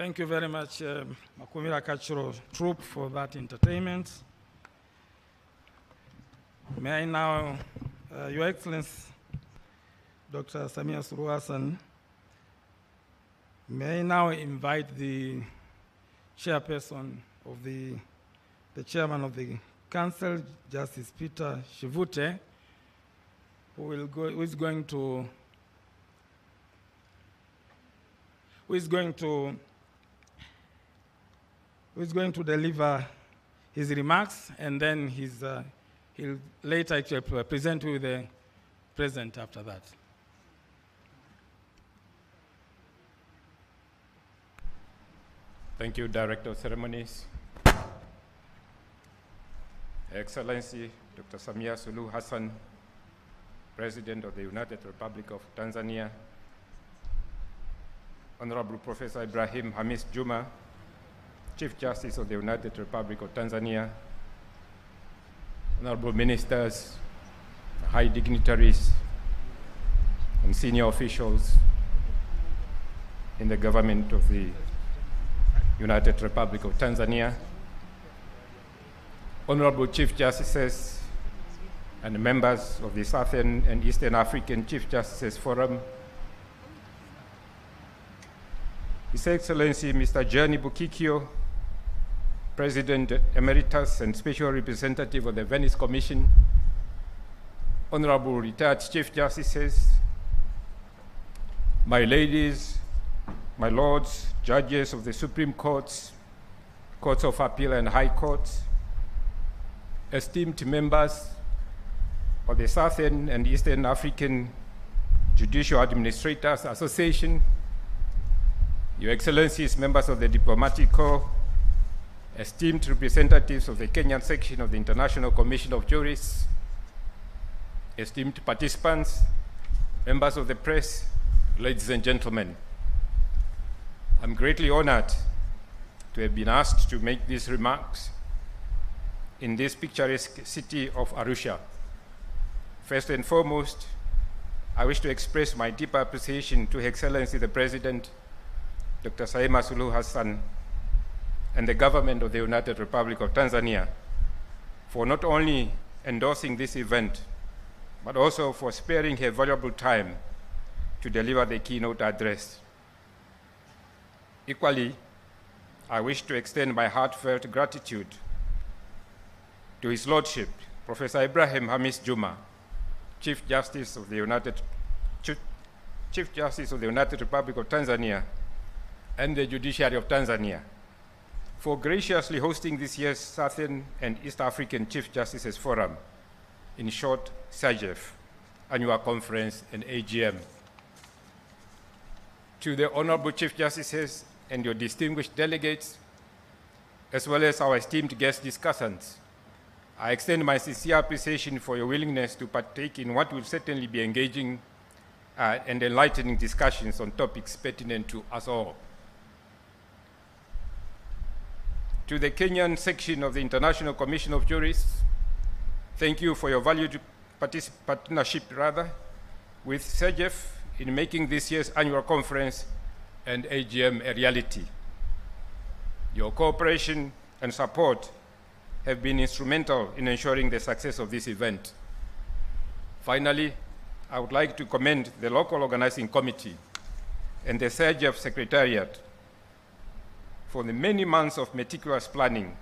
Thank you very much, Makumira Cultural Troupe, for that entertainment. May I now, Your Excellency, Dr. Samia Suluhu Hassan, may I now invite the chairperson of the chairman of the Council, Justice Peter Shivute, who is going to deliver his remarks, and then he'll later actually present with the president after that. Thank you, Director of Ceremonies. Excellency, Dr. Samia Suluhu Hassan, President of the United Republic of Tanzania, Honorable Professor Ibrahim Hamis Juma, Chief Justice of the United Republic of Tanzania, Honorable Ministers, high dignitaries, and senior officials in the government of the United Republic of Tanzania, Honorable Chief Justices and members of the Southern and Eastern African Chief Justices Forum, His Excellency Mr. Gianni Bukikio, President Emeritus and Special Representative of the Venice Commission, Honorable Retired Chief Justices, my ladies, my lords, judges of the Supreme Courts, Courts of Appeal and High Courts, esteemed members of the Southern and Eastern African Judicial Administrators Association, Your Excellencies, members of the Diplomatic Corps, esteemed representatives of the Kenyan section of the International Commission of Jurists, esteemed participants, members of the press, ladies and gentlemen, I'm greatly honored to have been asked to make these remarks in this picturesque city of Arusha. First and foremost, I wish to express my deep appreciation to Her Excellency the President, Dr. Samia Suluhu Hassan, and the government of the United Republic of Tanzania for not only endorsing this event, but also for sparing her valuable time to deliver the keynote address. Equally, I wish to extend my heartfelt gratitude to His Lordship, Professor Ibrahim Hamis Juma, Chief Justice of the United Republic of Tanzania, and the Judiciary of Tanzania, for graciously hosting this year's Southern and East African Chief Justices Forum, in short, SAGEF, Annual Conference and AGM. To the Honorable Chief Justices and your distinguished delegates, as well as our esteemed guest discussants, I extend my sincere appreciation for your willingness to partake in what will certainly be engaging and enlightening discussions on topics pertinent to us all. To the Kenyan section of the International Commission of Jurists, thank you for your valued partnership with SAGEF in making this year's annual conference and AGM a reality. Your cooperation and support have been instrumental in ensuring the success of this event. Finally, I would like to commend the local organizing committee and the SAGEF Secretariat for the many months of meticulous planning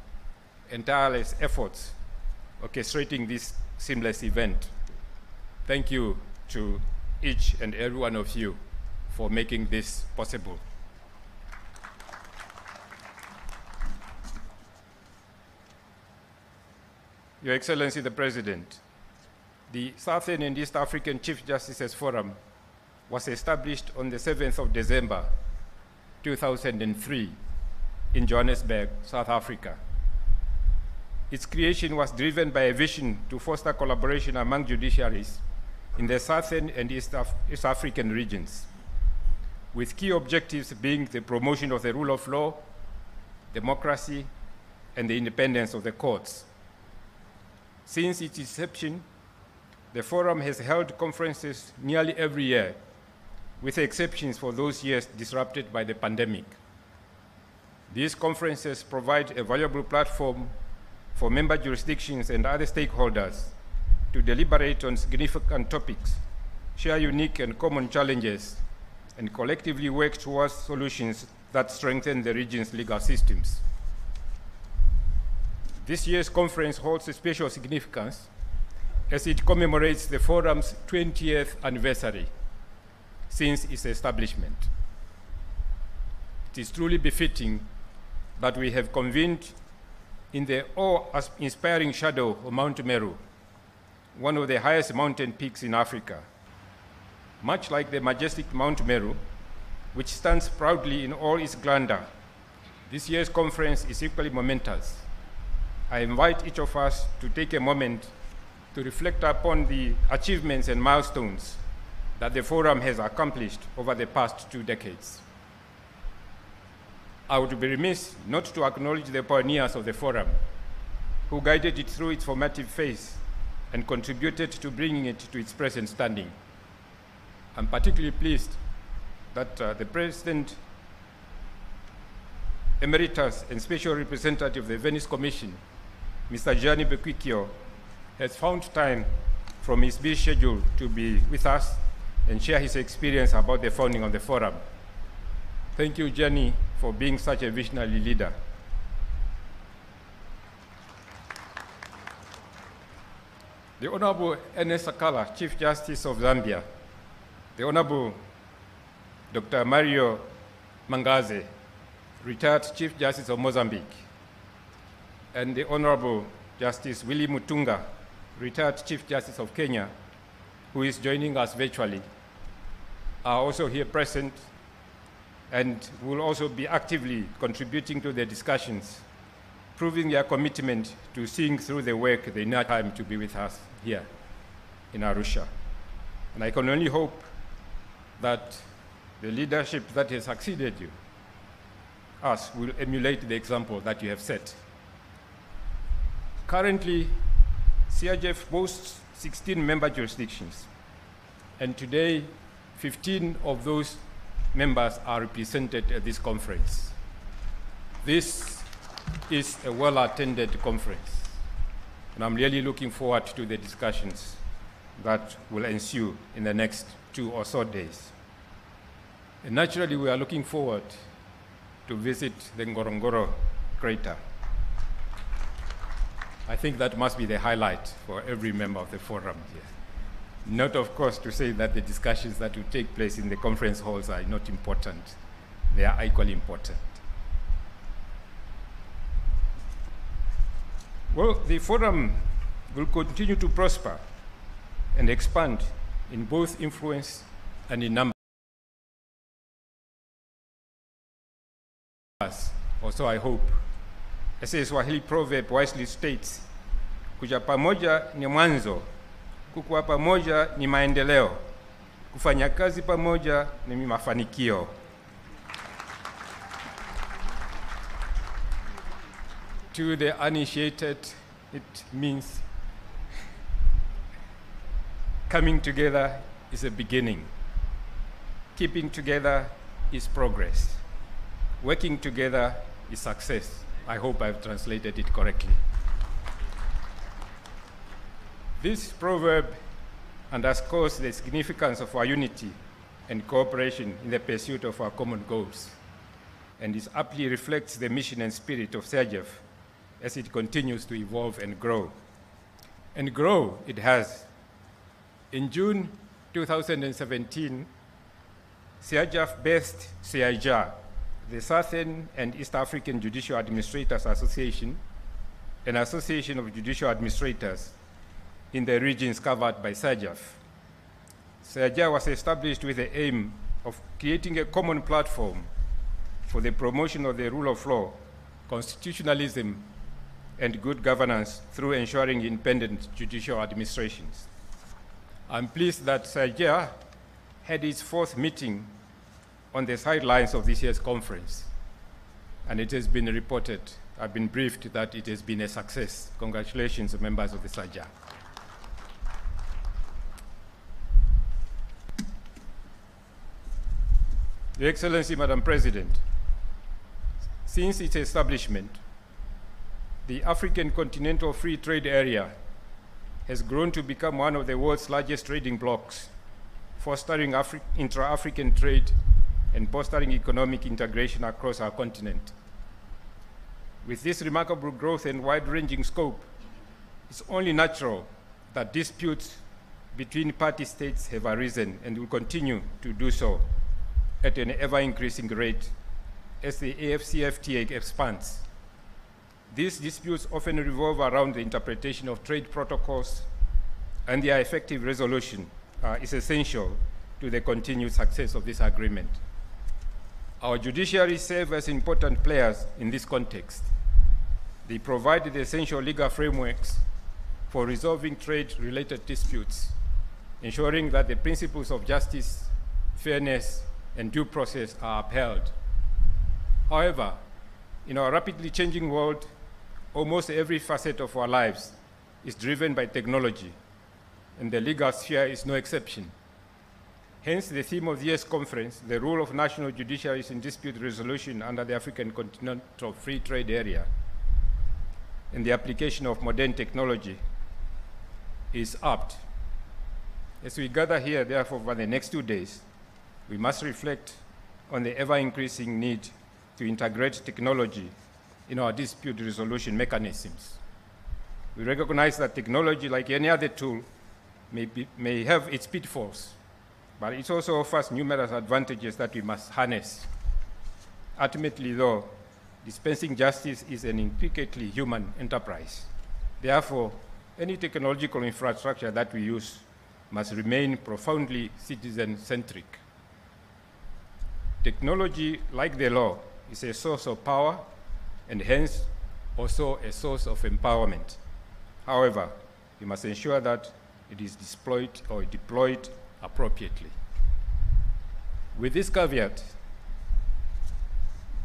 and tireless efforts orchestrating this seamless event. Thank you to each and every one of you for making this possible. Your Excellency the President, the Southern and East African Chief Justices Forum was established on the 7th of December, 2003 in Johannesburg, South Africa. Its creation was driven by a vision to foster collaboration among judiciaries in the Southern and East African regions, with key objectives being the promotion of the rule of law, democracy, and the independence of the courts. Since its inception, the Forum has held conferences nearly every year, with exceptions for those years disrupted by the pandemic. These conferences provide a valuable platform for member jurisdictions and other stakeholders to deliberate on significant topics, share unique and common challenges, and collectively work towards solutions that strengthen the region's legal systems. This year's conference holds a special significance as it commemorates the forum's 20th anniversary since its establishment. It is truly befitting that we have convened in the awe-inspiring shadow of Mount Meru, one of the highest mountain peaks in Africa. Much like the majestic Mount Meru, which stands proudly in all its grandeur, this year's conference is equally momentous. I invite each of us to take a moment to reflect upon the achievements and milestones that the forum has accomplished over the past 2 decades. I would be remiss not to acknowledge the pioneers of the forum who guided it through its formative phase and contributed to bringing it to its present standing. I'm particularly pleased that the President Emeritus and Special Representative of the Venice Commission, Mr. Gianni Becquicchio, has found time from his busy schedule to be with us and share his experience about the founding of the forum. Thank you, Gianni, for being such a visionary leader. The Honorable Ernest Sakala, Chief Justice of Zambia, the Honorable Dr. Mario Mangaze, retired Chief Justice of Mozambique, and the Honorable Justice Willie Mutunga, retired Chief Justice of Kenya, who is joining us virtually, are also here present and will also be actively contributing to the discussions, proving their commitment to seeing through the work they need time to be with us here in Arusha. And I can only hope that the leadership that has succeeded you, us, will emulate the example that you have set. Currently, CIJF boasts 16 member jurisdictions, and today, 15 of those members are represented at this conference. This is a well-attended conference, and I'm really looking forward to the discussions that will ensue in the next 2 or so days. And naturally, we are looking forward to visit the Ngorongoro crater. I think that must be the highlight for every member of the forum here. Not, of course, to say that the discussions that will take place in the conference halls are not important. They are equally important. Well, the forum will continue to prosper and expand in both influence and in numbers. Also, I hope, as a Swahili proverb wisely states, kuja pamoja ni mwanzo, kukua pamoja ni maendeleo, kufanya kazi pamoja ni mafanikio. To the uninitiated, it means coming together is a beginning. Keeping together is progress. Working together is success. I hope I've translated it correctly. This proverb underscores the significance of our unity and cooperation in the pursuit of our common goals, and it aptly reflects the mission and spirit of CIJF as it continues to evolve and grow. And grow it has. In June 2017, CIJF birthed CIJA, the Southern and East African Judicial Administrators Association, an association of judicial administrators in the regions covered by CIJF. CIJA was established with the aim of creating a common platform for the promotion of the rule of law, constitutionalism, and good governance through ensuring independent judicial administrations. I'm pleased that CIJA had its 4th meeting on the sidelines of this year's conference, and it has been reported, I've been briefed that it has been a success. Congratulations, members of the CIJA. Your Excellency, Madam President, Since its establishment, the African Continental Free Trade Area has grown to become one of the world's largest trading blocs, fostering intra-African trade and fostering economic integration across our continent. With this remarkable growth and wide-ranging scope, it's only natural that disputes between party states have arisen and will continue to do so at an ever-increasing rate as the AFCFTA expands. These disputes often revolve around the interpretation of trade protocols, and their effective resolution is essential to the continued success of this agreement. Our judiciaries serve as important players in this context. They provide the essential legal frameworks for resolving trade-related disputes, ensuring that the principles of justice, fairness, and due process are upheld. However, in our rapidly changing world, almost every facet of our lives is driven by technology, and the legal sphere is no exception. Hence, the theme of the year's conference, the role of national judiciaries in dispute resolution under the African Continental Free Trade Area, and the application of modern technology, is apt. As we gather here, therefore, for the next 2 days, we must reflect on the ever-increasing need to integrate technology in our dispute resolution mechanisms. We recognize that technology, like any other tool, may have its pitfalls, but it also offers numerous advantages that we must harness. Ultimately, though, dispensing justice is an intricately human enterprise. Therefore, any technological infrastructure that we use must remain profoundly citizen-centric. Technology, like the law, is a source of power and hence also a source of empowerment. However, we must ensure that it is deployed appropriately. With this caveat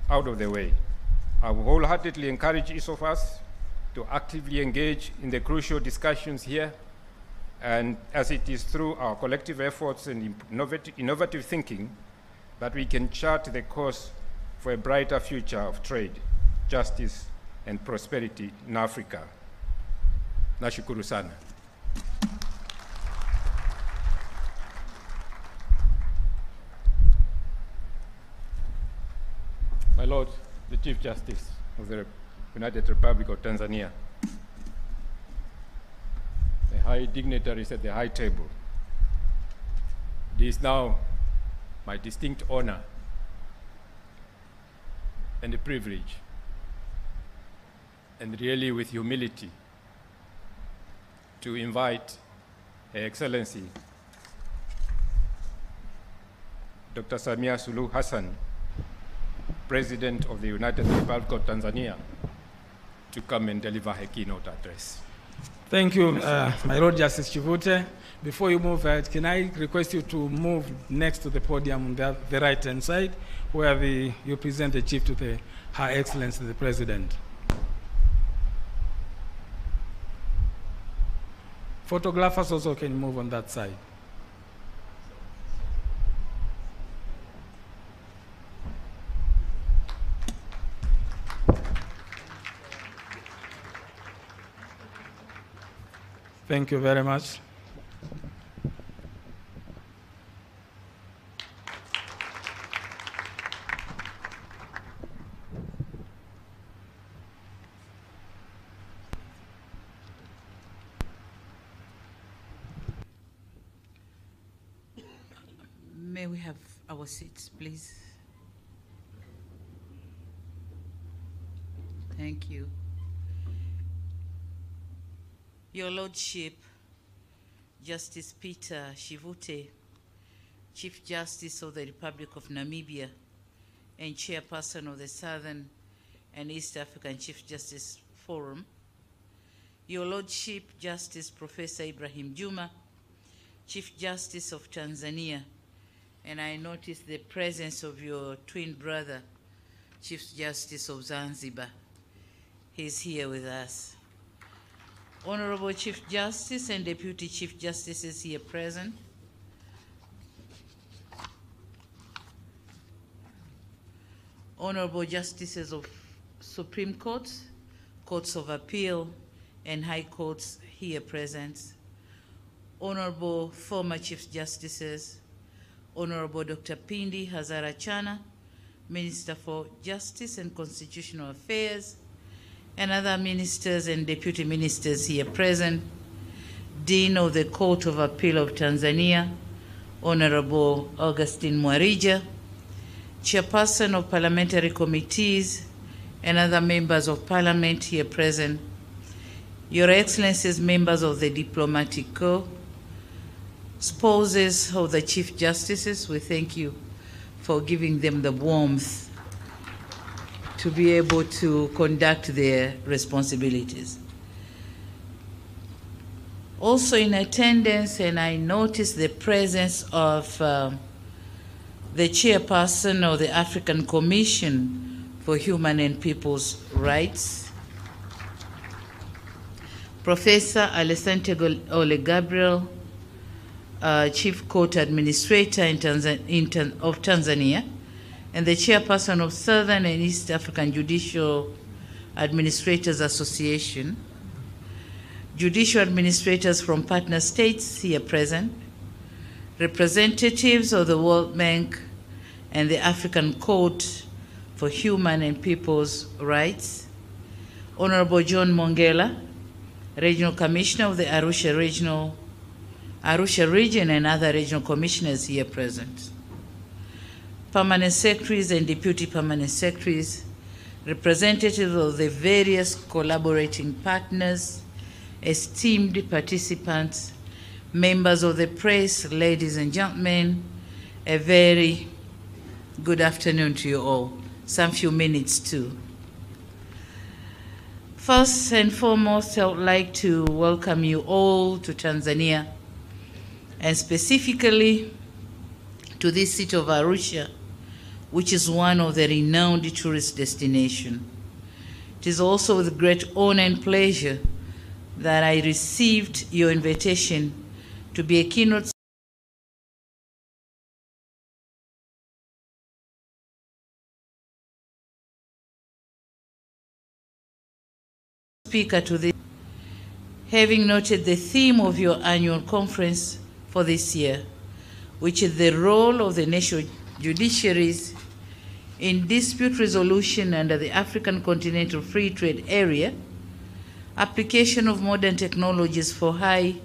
out of the way, I will wholeheartedly encourage each of us to actively engage in the crucial discussions here, and as it is through our collective efforts and innovative thinking that we can chart the course for a brighter future of trade, justice, and prosperity in Africa. Nashukuru sana. My Lord, the Chief Justice of the United Republic of Tanzania, the high dignitaries at the high table, it is now my distinct honor and a privilege, and really with humility, to invite Her Excellency Dr. Samia Suluhu Hassan, President of the United Republic of Tanzania, to come and deliver her keynote address. Thank you, my Lord Justice Chivute. Before you move, can I request you to move next to the podium on the right-hand side, where you present the Chief to Her Excellency, the President. Photographers also can move on that side. Thank you very much. May we have our seats, please? Thank you. Your Lordship, Justice Peter Shivute, Chief Justice of the Republic of Namibia and Chairperson of the Southern and East African Chief Justice Forum, Your Lordship, Justice Professor Ibrahim Juma, Chief Justice of Tanzania, and I notice the presence of your twin brother, Chief Justice of Zanzibar. He's here with us. Honorable Chief Justice and Deputy Chief Justices here present. Honorable Justices of Supreme Court, Courts of Appeal, and High Courts here present, Honorable former Chief Justices, Honorable Dr. Pindi Hazarachana, Minister for Justice and Constitutional Affairs, and other ministers and deputy ministers here present, Dean of the Court of Appeal of Tanzania, Honorable Augustine Mwarija, Chairperson of Parliamentary Committees, and other members of Parliament here present, Your Excellencies, members of the Diplomatic Corps, spouses of the Chief Justices, we thank you for giving them the warmth to be able to conduct their responsibilities. Also in attendance, and I noticed the presence of the chairperson of the African Commission for Human and People's Rights, Professor Alessandro Ole Gabriel, Chief Court Administrator of Tanzania, and the Chairperson of Southern and East African Judicial Administrators Association, judicial administrators from partner states here present, representatives of the World Bank and the African Court for Human and People's Rights, Honorable John Mongela, Regional Commissioner of the Arusha Region and other regional commissioners here present, permanent secretaries and deputy permanent secretaries, representatives of the various collaborating partners, esteemed participants, members of the press, ladies and gentlemen, a very good afternoon to you all. Some few minutes too. First and foremost, I would like to welcome you all to Tanzania, and specifically to this city of Arusha, which is one of the renowned tourist destinations. It is also with great honor and pleasure that I received your invitation to be a keynote speaker to this, having noted the theme of your annual conference for this year, which is the role of the national judiciaries in dispute resolution under the African Continental Free Trade Area, application of modern technologies for high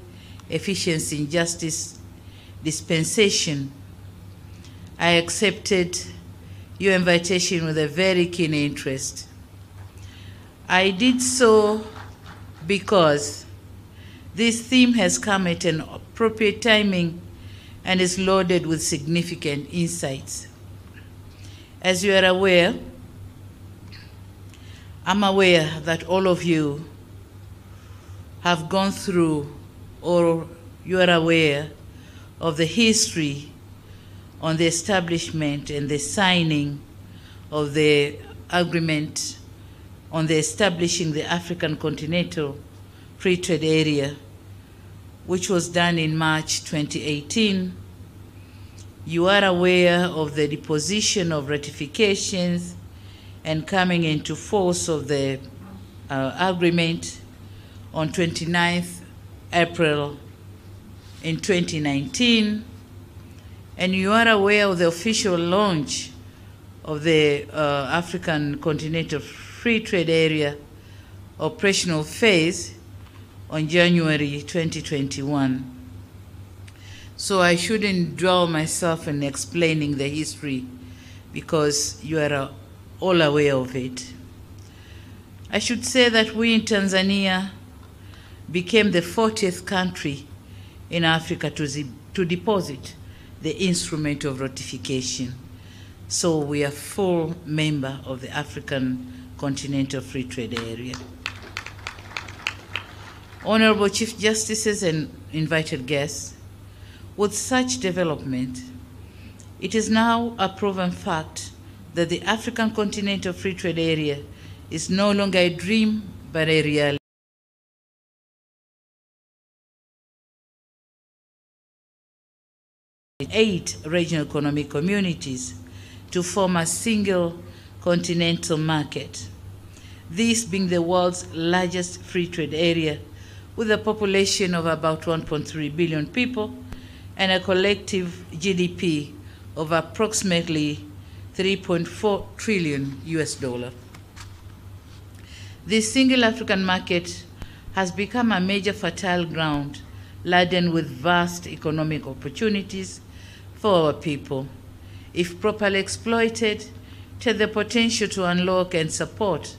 efficiency in justice dispensation. I accepted your invitation with a very keen interest. I did so because this theme has come at an appropriate timing and is loaded with significant insights. As you are aware, I'm aware that all of you have gone through, or you are aware of the history on the establishment and the signing of the agreement on the establishing the African Continental Free Trade Area, which was done in March 2018. You are aware of the deposition of ratifications and coming into force of the agreement on 29th April in 2019, and you are aware of the official launch of the African Continental Free Trade Area operational phase on January 2021. So I shouldn't dwell myself in explaining the history because you are all aware of it. I should say that we in Tanzania became the 40th country in Africa to deposit the instrument of ratification. So we are full member of the African Continental Free Trade Area. Honorable Chief Justices and invited guests, with such development, it is now a proven fact that the African Continental Free Trade Area is no longer a dream, but a reality. 8 regional economic communities to form a single continental market, this being the world's largest free trade area with a population of about 1.3 billion people and a collective GDP of approximately 3.4 trillion US dollar. This single African market has become a major fertile ground laden with vast economic opportunities for our people. If properly exploited, it has the potential to unlock and support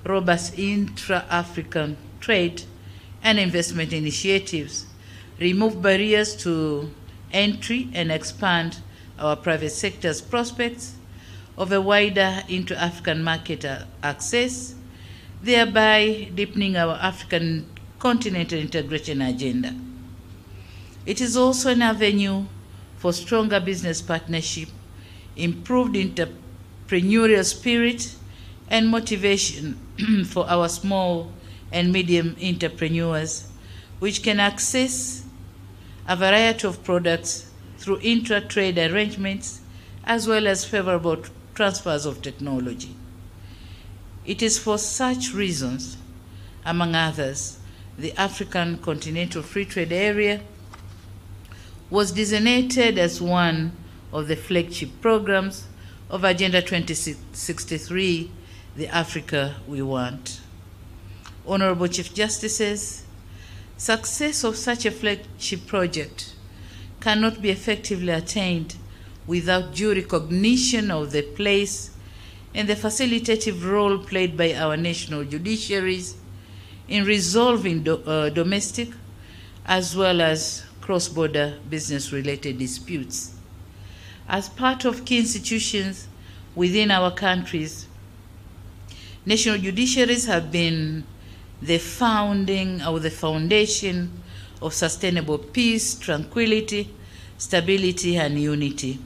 robust intra-African trade and investment initiatives, remove barriers to entry, and expand our private sector's prospects of a wider intra-African market access, thereby deepening our African continental integration agenda. It is also an avenue for stronger business partnership, improved entrepreneurial spirit, and motivation for our small and medium entrepreneurs, which can access a variety of products through intra-trade arrangements, as well as favorable transfers of technology. It is for such reasons, among others, the African Continental Free Trade Area was designated as one of the flagship programs of Agenda 2063, the Africa we want. Honorable Chief Justices, success of such a flagship project cannot be effectively attained without due recognition of the place and the facilitative role played by our national judiciaries in resolving domestic as well as cross-border business-related disputes. As part of key institutions within our countries, national judiciaries have been the founding or the foundation of sustainable peace, tranquility, stability, and unity.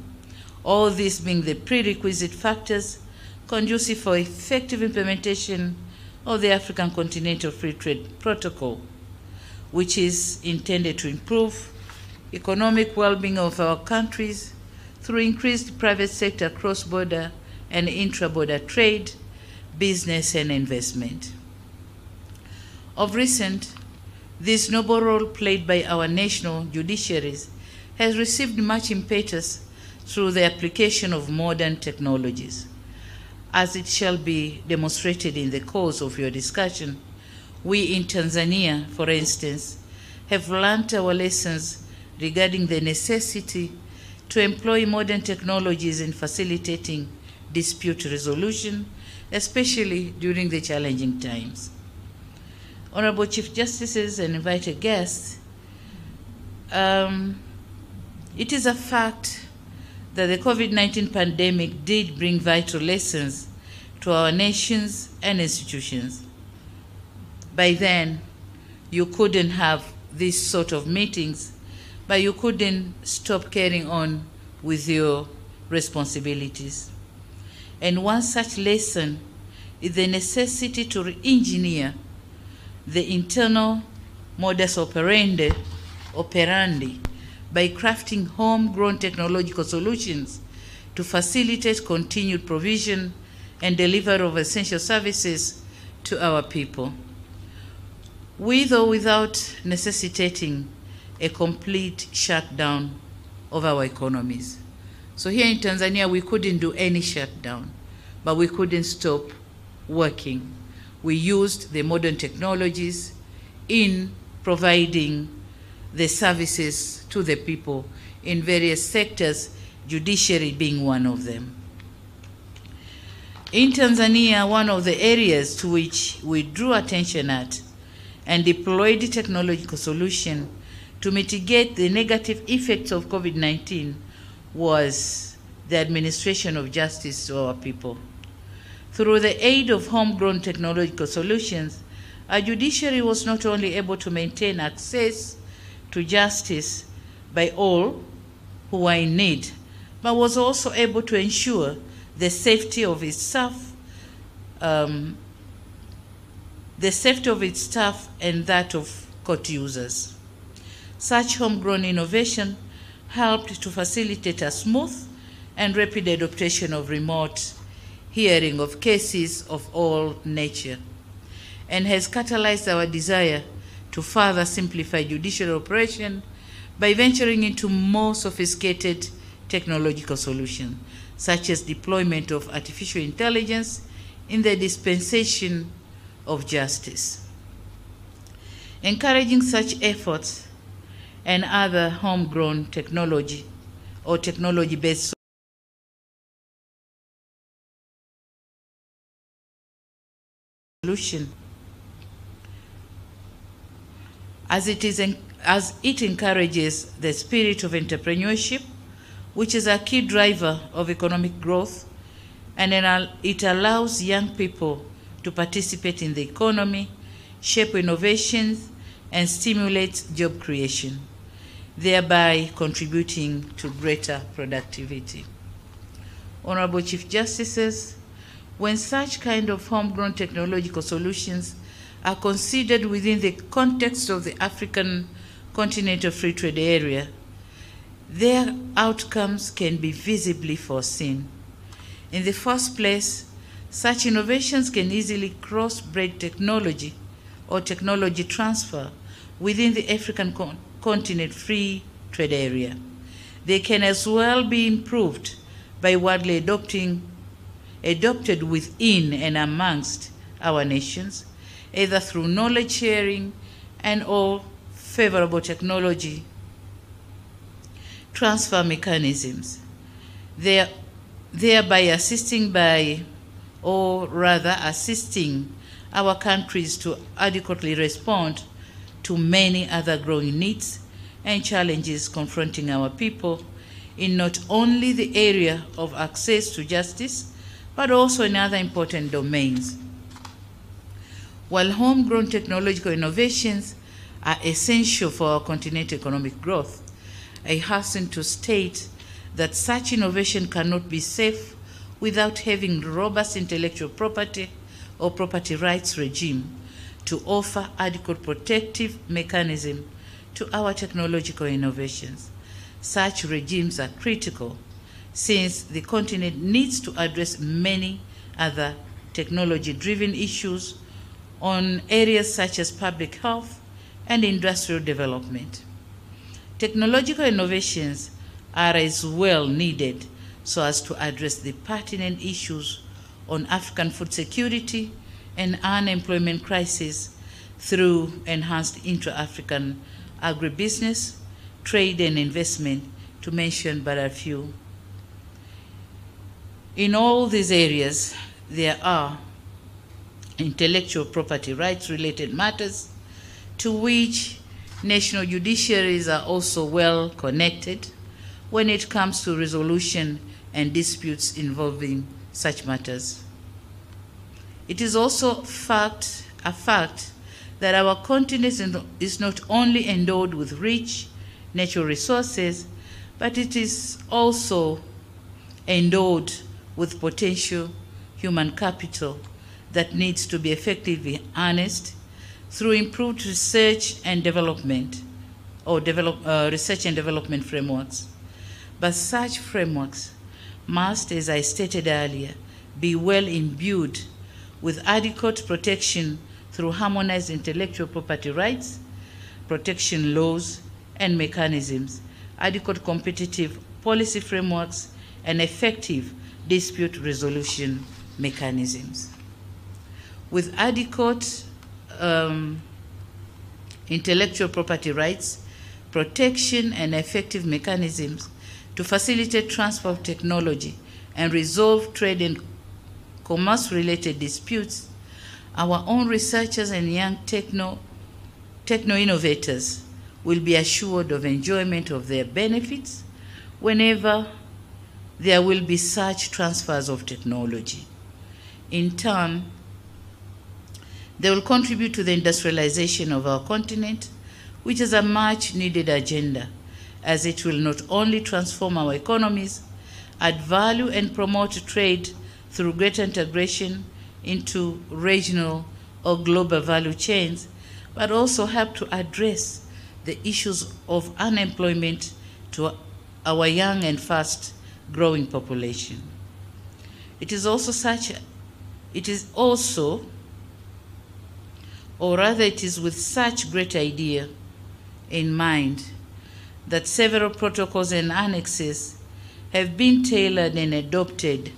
All these being the prerequisite factors conducive for effective implementation of the African Continental Free Trade Protocol, which is intended to improve economic well-being of our countries through increased private sector cross-border and intra-border trade, business, and investment. Of recent, this noble role played by our national judiciaries has received much impetus through the application of modern technologies. As it shall be demonstrated in the course of your discussion, we in Tanzania, for instance, have learnt our lessons regarding the necessity to employ modern technologies in facilitating dispute resolution, especially during the challenging times. Honorable Chief Justices and invited guests, it is a fact that the COVID-19 pandemic did bring vital lessons to our nations and institutions. By then, you couldn't have these sort of meetings, but you couldn't stop carrying on with your responsibilities. And one such lesson is the necessity to re-engineer the internal modus operandi by crafting homegrown technological solutions to facilitate continued provision and delivery of essential services to our people, with or without necessitating a complete shutdown of our economies. So here in Tanzania, we couldn't do any shutdown, but we couldn't stop working. We used the modern technologies in providing the services to the people in various sectors, judiciary being one of them. In Tanzania, one of the areas to which we drew attention at and deployed technological solution to mitigate the negative effects of COVID-19 was the administration of justice to our people. Through the aid of homegrown technological solutions, our judiciary was not only able to maintain access to justice by all who are in need, but was also able to ensure the safety of its staff, and that of court users. Such homegrown innovation helped to facilitate a smooth and rapid adaptation of remote hearing of cases of all nature, and has catalyzed our desire to further simplify judicial operation by venturing into more sophisticated technological solutions, such as deployment of artificial intelligence in the dispensation of justice. Encouraging such efforts and other homegrown technology or technology-based solution as it encourages the spirit of entrepreneurship, which is a key driver of economic growth, and it allows young people to participate in the economy, shape innovations, and stimulate job creation, thereby contributing to greater productivity. Honorable Chief Justices, when such kind of homegrown technological solutions are considered within the context of the African Continental Free Trade Area, their outcomes can be visibly foreseen. In the first place, such innovations can easily cross-breed technology or technology transfer within the African Continent Free Trade Area. They can as well be improved by widely adopted within and amongst our nations, either through knowledge sharing and or favorable technology transfer mechanisms, thereby assisting our countries to adequately respond to many other growing needs and challenges confronting our people in not only the area of access to justice, but also in other important domains. While homegrown technological innovations are essential for our continental economic growth, I hasten to state that such innovation cannot be safe without having robust intellectual property or property rights regime to offer adequate protective mechanism to our technological innovations. Such regimes are critical since the continent needs to address many other technology-driven issues on areas such as public health and industrial development. Technological innovations are as well needed so as to address the pertinent issues on African food security and unemployment crisis through enhanced intra-African agribusiness, trade and investment, to mention but a few. In all these areas, there are intellectual property rights related matters to which national judiciaries are also well connected when it comes to resolution and disputes involving such matters. It is also a fact that our continent is not only endowed with rich natural resources, but it is also endowed with potential human capital that needs to be effectively harnessed through improved research and development, or research and development frameworks. But such frameworks must, as I stated earlier, be well imbued with adequate protection through harmonized intellectual property rights, protection laws and mechanisms, adequate competitive policy frameworks, and effective dispute resolution mechanisms. With adequate intellectual property rights, protection, and effective mechanisms to facilitate transfer of technology and resolve trade and commerce-related disputes, our own researchers and young techno-innovators will be assured of enjoyment of their benefits whenever there will be such transfers of technology. In turn, they will contribute to the industrialization of our continent, which is a much-needed agenda, as it will not only transform our economies, add value and promote trade through greater integration into regional or global value chains, but also help to address the issues of unemployment to our young and fast-growing population. It is also, or rather it is with such great idea in mind that several protocols and annexes have been tailored and adopted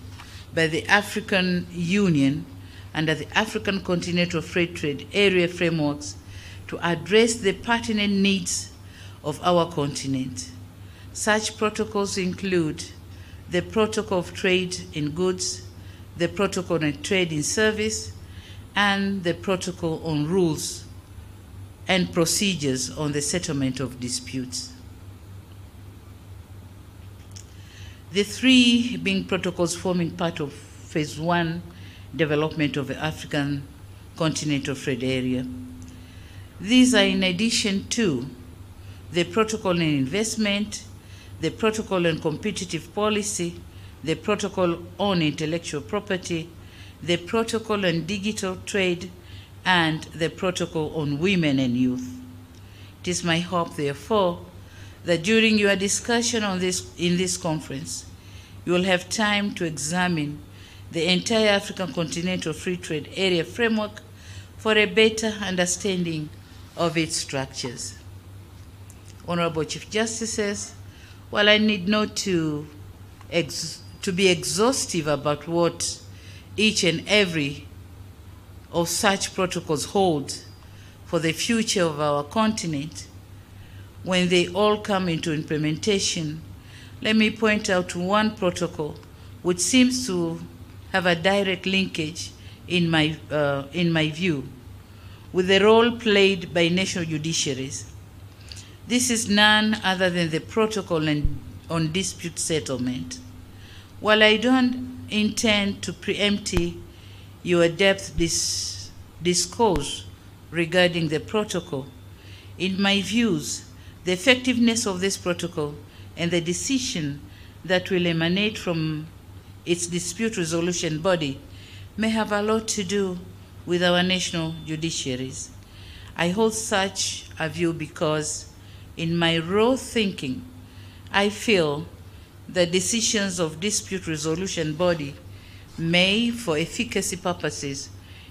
by the African Union under the African Continental Free Trade Area frameworks to address the pertinent needs of our continent. Such protocols include the Protocol of Trade in Goods, the Protocol on Trade in Service, and the Protocol on Rules and Procedures on the Settlement of Disputes. The three being protocols forming part of Phase 1 development of the African Continental Trade Area. These are in addition to the Protocol on Investment, the Protocol on Competitive Policy, the Protocol on Intellectual Property, the Protocol on Digital Trade, and the Protocol on Women and Youth. It is my hope, therefore, that during your discussion on in this conference, you will have time to examine the entire African Continental Free Trade Area framework for a better understanding of its structures. Honorable Chief Justices, while I need not to be exhaustive about what each and every of such protocols hold for the future of our continent, when they all come into implementation, let me point out one protocol which seems to have a direct linkage in my view with the role played by national judiciaries. This is none other than the Protocol on Dispute Settlement. While I don't intend to preempt your depth discourse regarding the protocol, in my views, the effectiveness of this protocol and the decision that will emanate from its dispute resolution body may have a lot to do with our national judiciaries. I hold such a view because, in my raw thinking, I feel that decisions of dispute resolution body may, for efficacy purposes,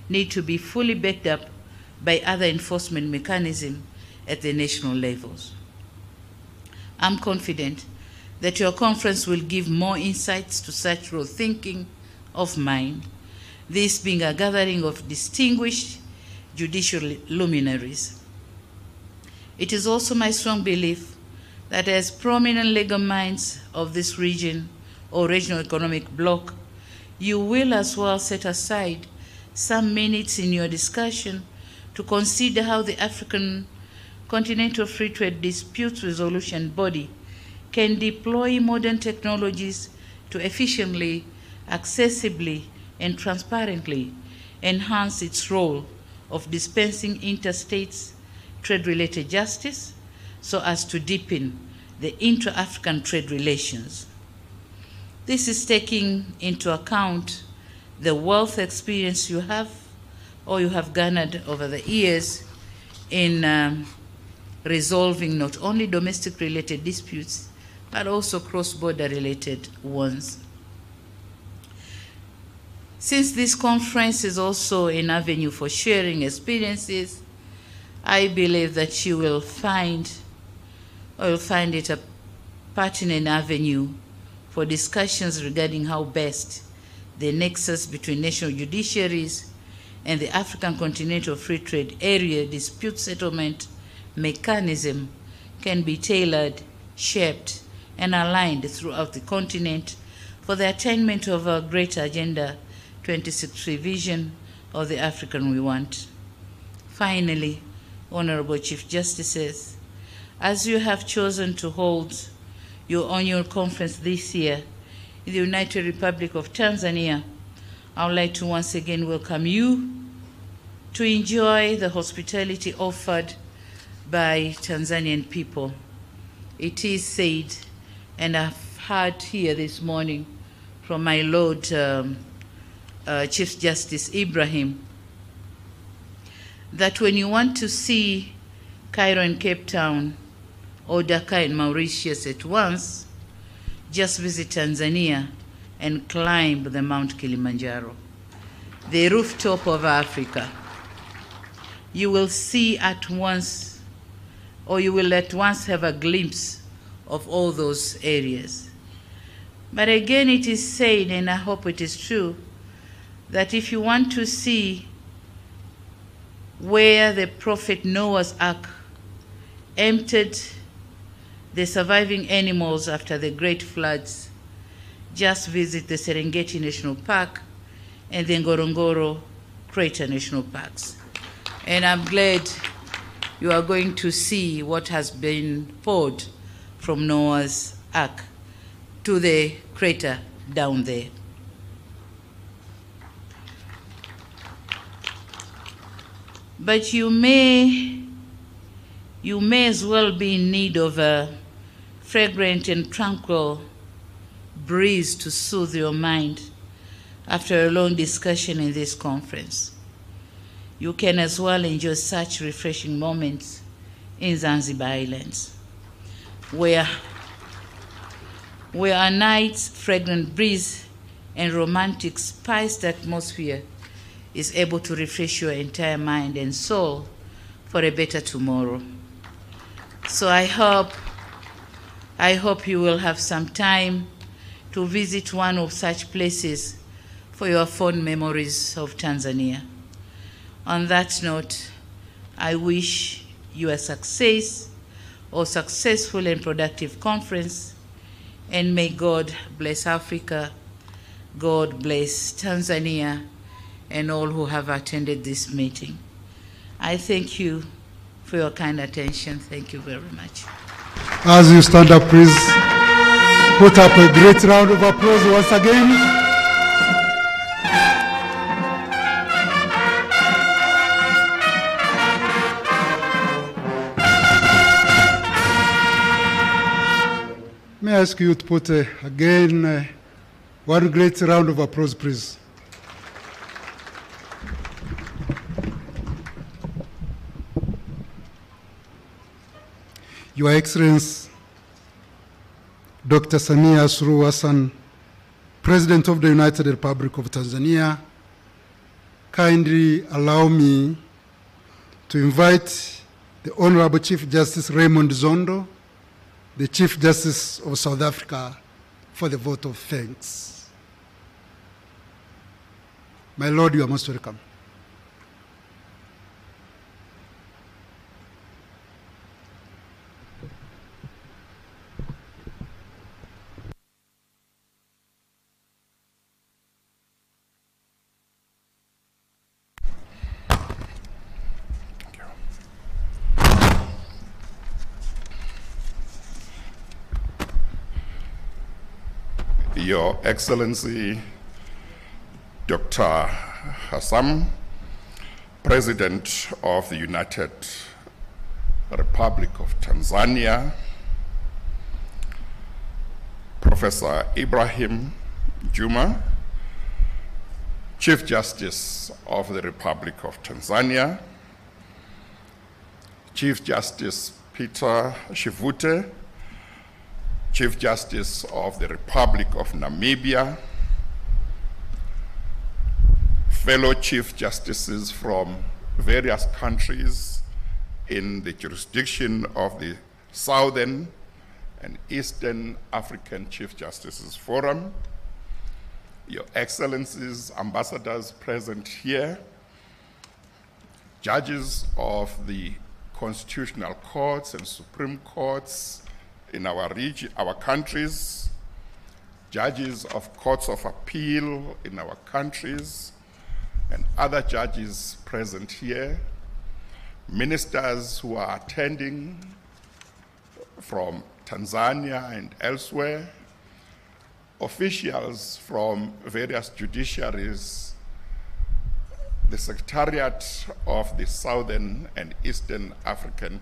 need to be fully backed up by other enforcement mechanisms at the national levels. I'm confident that your conference will give more insights to such raw thinking of mine, this being a gathering of distinguished judicial luminaries. It is also my strong belief that as prominent legal minds of this region or regional economic bloc, you will as well set aside some minutes in your discussion to consider how the African Continental Free Trade Dispute Resolution Body can deploy modern technologies to efficiently, accessibly, and transparently enhance its role of dispensing interstate trade-related justice so as to deepen the intra-African trade relations. This is taking into account the wealth experience you have or you have garnered over the years in resolving not only domestic-related disputes, but also cross-border related ones. Since this conference is also an avenue for sharing experiences, I believe that you will find it a pertinent avenue for discussions regarding how best the nexus between national judiciaries and the African Continental Free Trade Area dispute settlement mechanism can be tailored, shaped, and aligned throughout the continent for the attainment of our great Agenda 2063 vision of the African we want. Finally, Honorable Chief Justices, as you have chosen to hold your annual conference this year in the United Republic of Tanzania, I would like to once again welcome you to enjoy the hospitality offered by Tanzanian people. It is said, and I've heard here this morning from my Lord Chief Justice Ibrahim, that when you want to see Cairo and Cape Town or Dakar and Mauritius at once, just visit Tanzania and climb the Mount Kilimanjaro, the rooftop of Africa. You will see at once, or you will at once have a glimpse of all those areas. But again, it is said, and I hope it is true, that if you want to see where the prophet Noah's Ark emptied the surviving animals after the great floods, just visit the Serengeti National Park and the Ngorongoro Crater National Parks. And I'm glad you are going to see what has been poured from Noah's Ark to the crater down there. But you may as well be in need of a fragrant and tranquil breeze to soothe your mind after a long discussion in this conference. You can as well enjoy such refreshing moments in Zanzibar Islands, where a night's fragrant breeze and romantic spiced atmosphere is able to refresh your entire mind and soul for a better tomorrow. So I hope you will have some time to visit one of such places for your fond memories of Tanzania. On that note, I wish you a successful and productive conference, and may God bless Africa, God bless Tanzania, and all who have attended this meeting. I thank you for your kind attention. Thank you very much. As you stand up, please put up a great round of applause once again. May I ask you to put again one great round of applause, please. Your Excellency, Dr. Samia Suluhu Hassan, President of the United Republic of Tanzania, kindly allow me to invite the Honorable Chief Justice Raymond Zondo, the Chief Justice of South Africa, for the vote of thanks. My Lord, you are most welcome. Your Excellency, Dr. Hassan, President of the United Republic of Tanzania, Professor Ibrahim Juma, Chief Justice of the Republic of Tanzania, Chief Justice Peter Shivute, Chief Justice of the Republic of Namibia, fellow Chief Justices from various countries in the jurisdiction of the Southern and Eastern African Chief Justices Forum, Your Excellencies, ambassadors present here, judges of the constitutional courts and supreme courts in our region, our countries, judges of courts of appeal in our countries, and other judges present here, ministers who are attending from Tanzania and elsewhere, officials from various judiciaries, the Secretariat of the Southern and Eastern African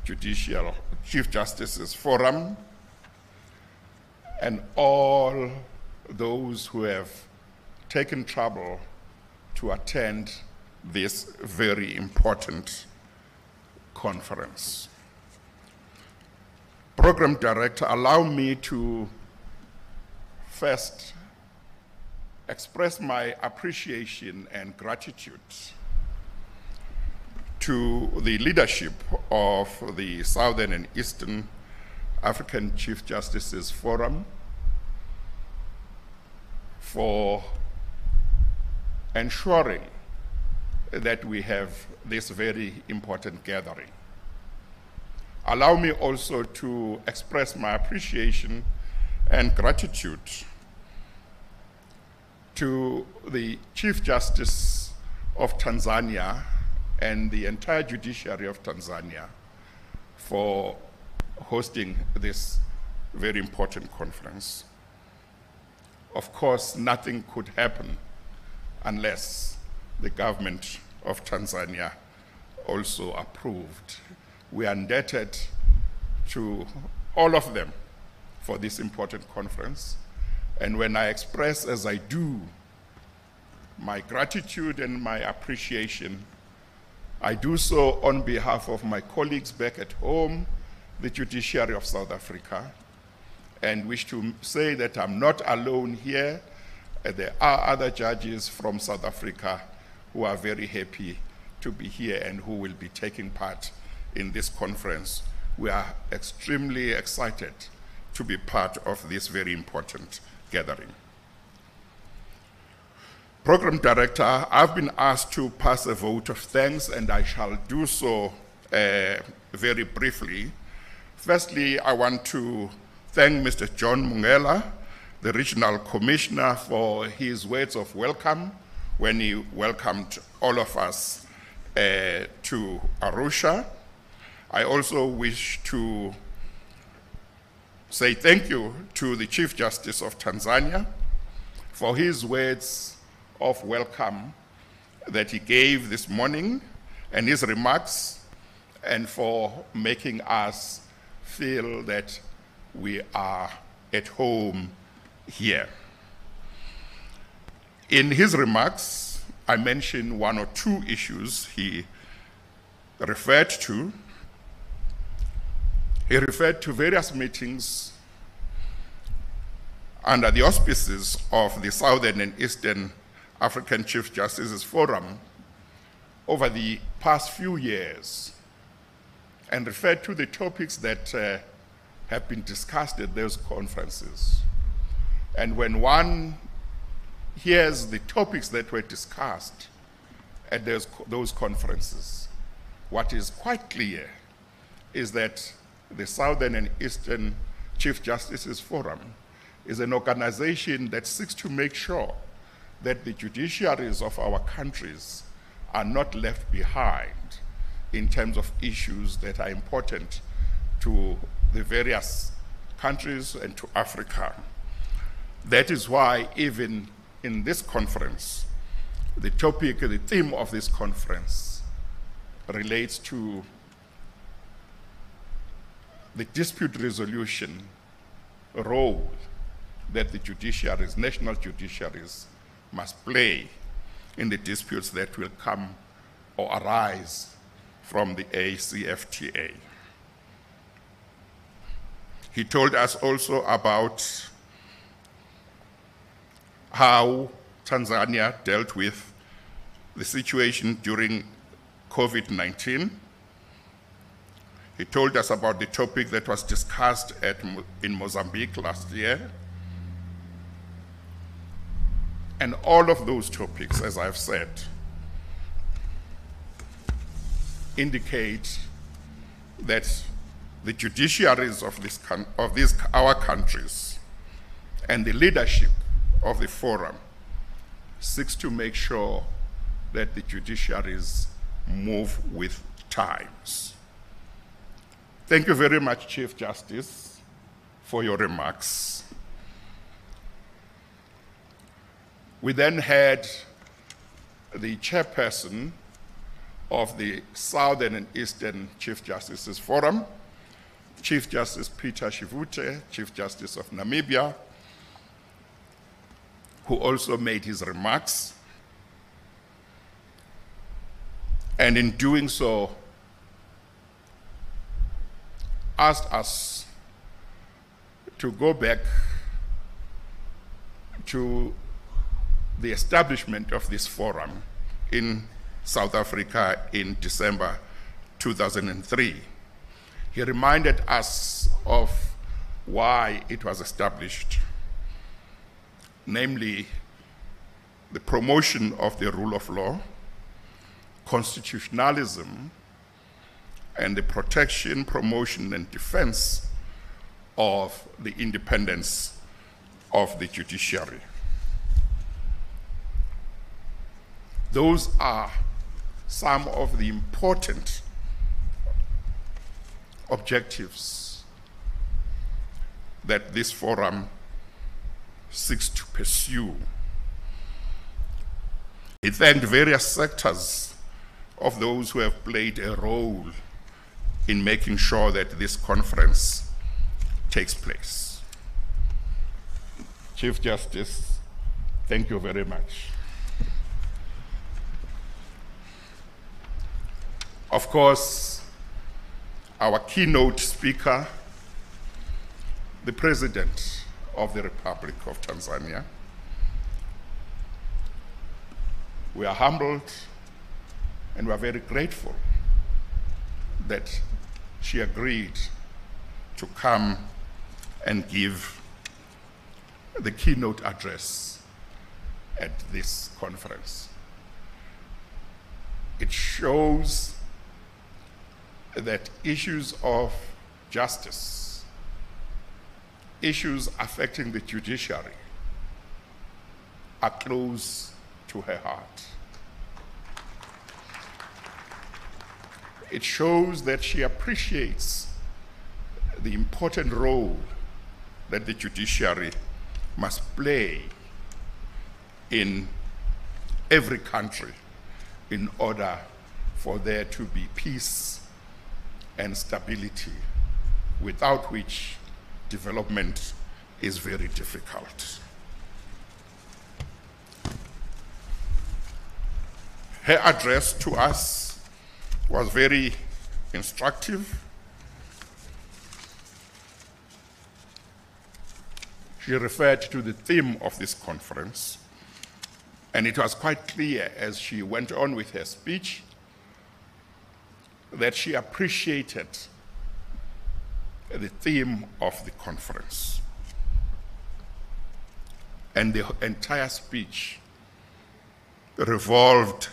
Judicial Chief Justices Forum, and all those who have taken trouble to attend this very important conference. Program Director, allow me to first express my appreciation and gratitude to the leadership of the Southern and Eastern African Chief Justices Forum for ensuring that we have this very important gathering. Allow me also to express my appreciation and gratitude to the Chief Justice of Tanzania and the entire judiciary of Tanzania for hosting this very important conference. Of course, nothing could happen unless the government of Tanzania also approved. We are indebted to all of them for this important conference. And when I express, as I do, my gratitude and my appreciation, I do so on behalf of my colleagues back at home, the judiciary of South Africa, and wish to say that I'm not alone here. There are other judges from South Africa who are very happy to be here and who will be taking part in this conference. We are extremely excited to be part of this very important gathering. Program Director, I've been asked to pass a vote of thanks, and I shall do so very briefly. Firstly, I want to thank Mr. John Mungela, the Regional Commissioner, for his words of welcome when he welcomed all of us to Arusha. I also wish to say thank you to the Chief Justice of Tanzania for his words of welcome that he gave this morning and his remarks, and for making us feel that we are at home here. In his remarks, I mentioned one or two issues he referred to. He referred to various meetings under the auspices of the Southern and Eastern African Chief Justices Forum over the past few years, and referred to the topics that have been discussed at those conferences. And when one hears the topics that were discussed at those conferences, what is quite clear is that the Southern and Eastern Chief Justices Forum is an organization that seeks to make sure that the judiciaries of our countries are not left behind in terms of issues that are important to the various countries and to Africa. That is why even in this conference, the topic, the theme of this conference relates to the dispute resolution role that the judiciaries, national judiciaries, must play in the disputes that will come or arise from the ACFTA. He told us also about how Tanzania dealt with the situation during COVID-19. He told us about the topic that was discussed in Mozambique last year. And all of those topics, as I've said, indicate that the judiciaries of our countries and the leadership of the forum seeks to make sure that the judiciaries move with times. Thank you very much, Chief Justice, for your remarks. We then had the chairperson of the Southern and Eastern Chief Justices Forum, Chief Justice Peter Shivute, Chief Justice of Namibia, who also made his remarks. And in doing so, asked us to go back to the establishment of this forum in South Africa in December 2003. He reminded us of why it was established, namely the promotion of the rule of law, constitutionalism, and the protection, promotion, and defense of the independence of the judiciary. Those are some of the important objectives that this forum seeks to pursue. He thanked various sectors of those who have played a role in making sure that this conference takes place. Chief Justice, thank you very much. Of course, our keynote speaker, the President of the Republic of Tanzania. We are humbled and we are very grateful that she agreed to come and give the keynote address at this conference. It shows that issues of justice, issues affecting the judiciary, are close to her heart. It shows that she appreciates the important role that the judiciary must play in every country in order for there to be peace and stability, without which development is very difficult. Her address to us was very instructive. She referred to the theme of this conference, and it was quite clear as she went on with her speech that she appreciated the theme of the conference. And the entire speech revolved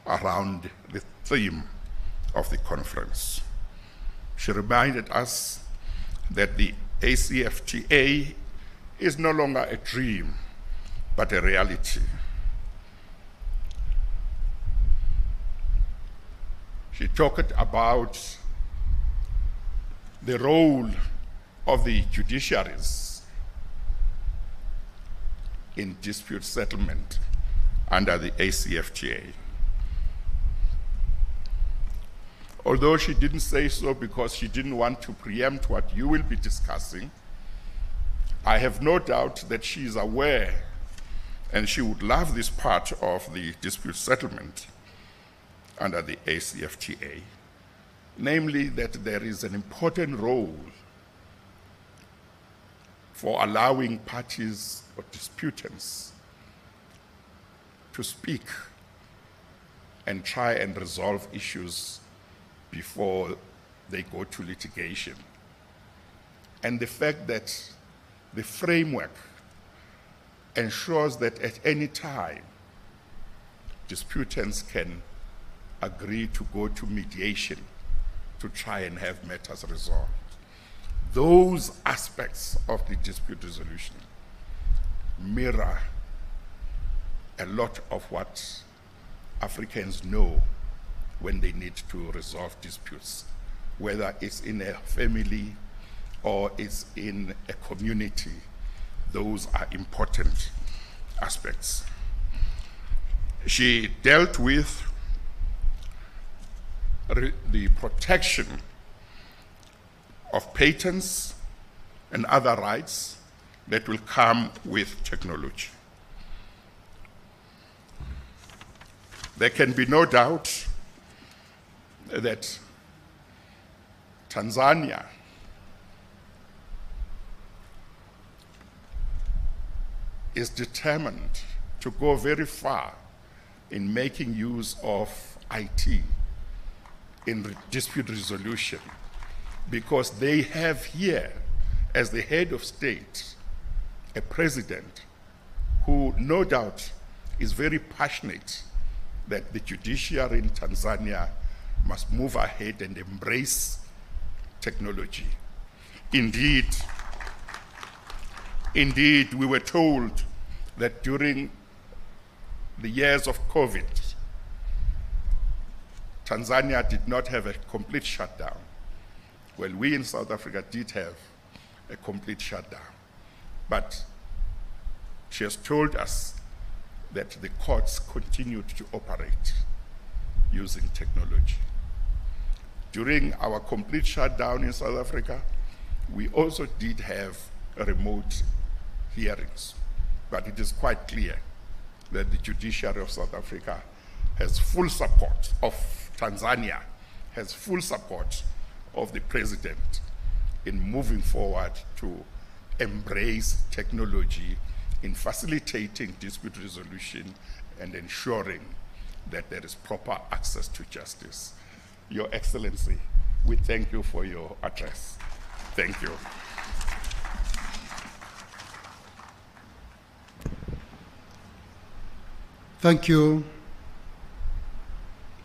around the theme of the conference. She reminded us that the ACFTA is no longer a dream, but a reality. She talked about the role of the judiciaries in dispute settlement under the ACFTA. Although she didn't say so because she didn't want to preempt what you will be discussing, I have no doubt that she is aware and she would love this part of the dispute settlement under the ACFTA, namely that there is an important role for allowing parties or disputants to speak and try and resolve issues before they go to litigation. And the fact that the framework ensures that at any time disputants can agree to go to mediation to try and have matters resolved. Those aspects of the dispute resolution mirror a lot of what Africans know when they need to resolve disputes, whether it's in a family or it's in a community. Those are important aspects. She dealt with the protection of patents and other rights that will come with technology. There can be no doubt that Tanzania is determined to go very far in making use of IT in dispute resolution, because they have here, as the head of state, a president who no doubt is very passionate that the judiciary in Tanzania must move ahead and embrace technology. Indeed, we were told that during the years of COVID, Tanzania did not have a complete shutdown. Well, we in South Africa did have a complete shutdown. But she has told us that the courts continued to operate using technology. During our complete shutdown in South Africa, we also did have remote hearings. But it is quite clear that the judiciary of South Africa has full support of Tanzania, has full support of the president in moving forward to embrace technology in facilitating dispute resolution and ensuring that there is proper access to justice. Your Excellency, we thank you for your address. Thank you. Thank you,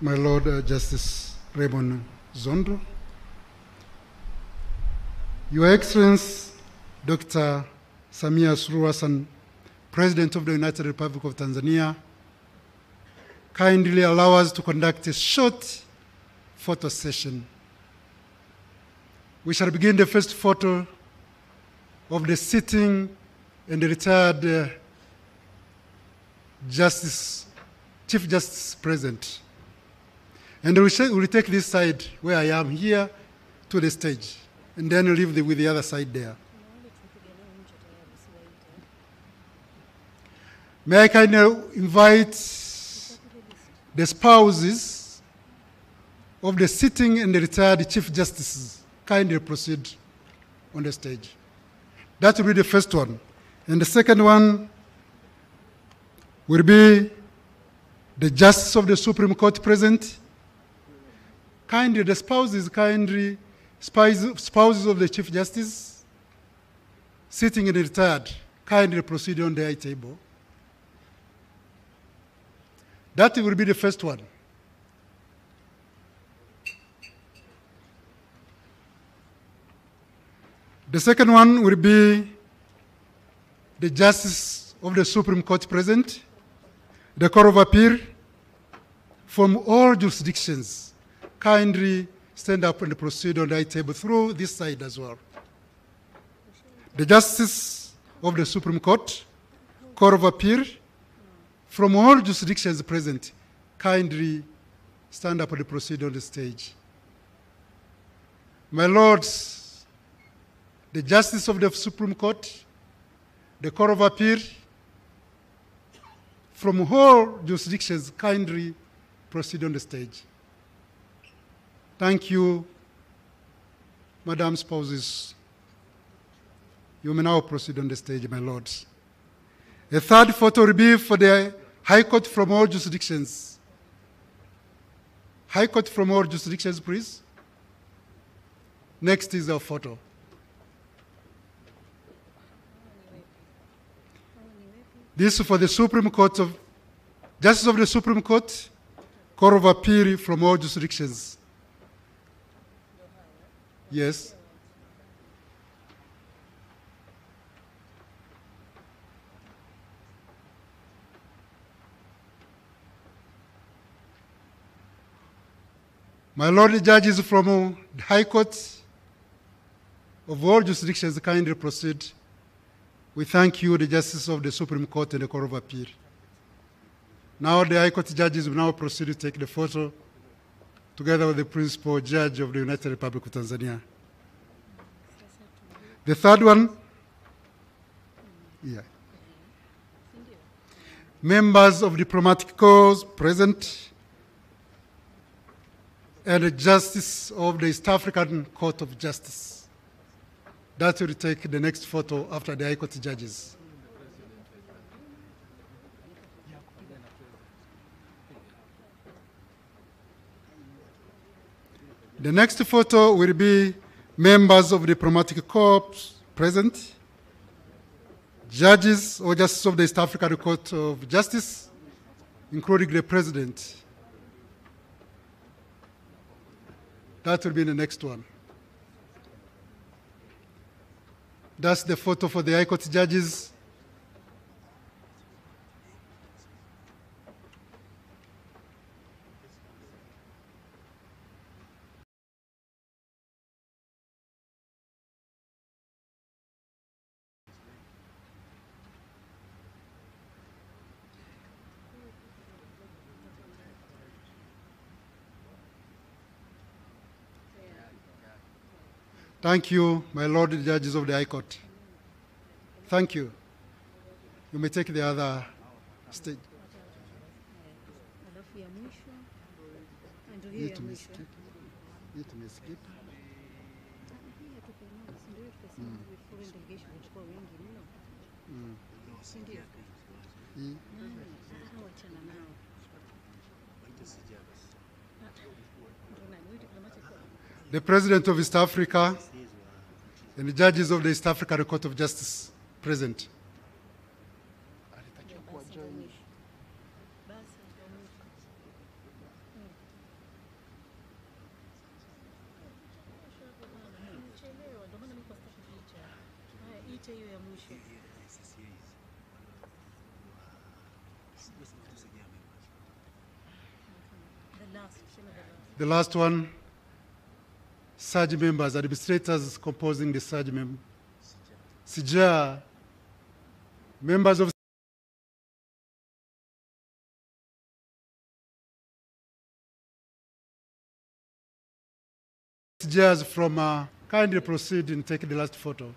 my Lord Justice Raymond Zondo. Your Excellency, Dr. Samia Suluhu Hassan, President of the United Republic of Tanzania, kindly allow us to conduct a short photo session. We shall begin the first photo of the sitting and the retired Chief Justice present. And we will take this side where I am here to the stage, and then leave with the other side there. May I kindly invite the spouses of the sitting and the retired Chief Justices kindly proceed on the stage. That will be the first one. And the second one will be the Justice of the Supreme Court present. Kindly, the spouses of the Chief Justice sitting and retired, kindly proceed on the high table. That will be the first one. The second one will be the Justice of the Supreme Court present, the Court of Appeal from all jurisdictions. Kindly stand up and proceed on the high table through this side as well. The Justice of the Supreme Court, Court of Appeal from all jurisdictions present, kindly stand up and proceed on the stage. My Lords, the Justice of the Supreme Court, the Court of Appeal from all jurisdictions, kindly proceed on the stage. Thank you, Madam Spouses. You may now proceed on the stage, my Lords. A third photo will be for the High Court from all jurisdictions. High Court from all jurisdictions, please. Next is our photo. This is for the Supreme Court of Justice of the Supreme Court, Court of Appeal from all jurisdictions. Yes. My Lord Judges from the High Court of all jurisdictions, kindly proceed. We thank you, the Justice of the Supreme Court and the Court of Appeal. Now the High Court judges will now proceed to take the photo together with the Principal Judge of the United Republic of Tanzania. The third one, members of diplomatic corps present, and the Justice of the East African Court of Justice. That will take the next photo after the High Court judges. The next photo will be members of the diplomatic corps present, judges or justices of the East African Court of Justice, including the president. That will be the next one. That's the photo for the High Court judges. Thank you, my Lord, the judges of the High Court. Thank you. You may take the other stage. The President of East Africa and the judges of the East African Court of Justice present. The last one, SAG members, administrators composing the SAG members. SIJA, members of SIJAs from, kindly proceed and take the last photo.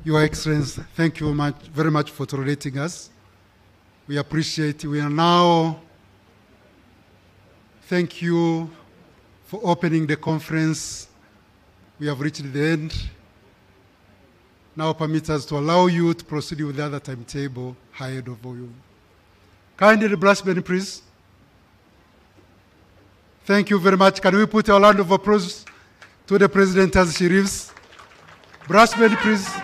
Your Excellency, thank you very much for tolerating us. We appreciate it. We are now, thank you for opening the conference. We have reached the end. Now permit us to allow you to proceed with the other timetable ahead of you. Kindly brass band, please. Thank you very much. Can we put a round of applause to the President as she leaves? Brass band, please.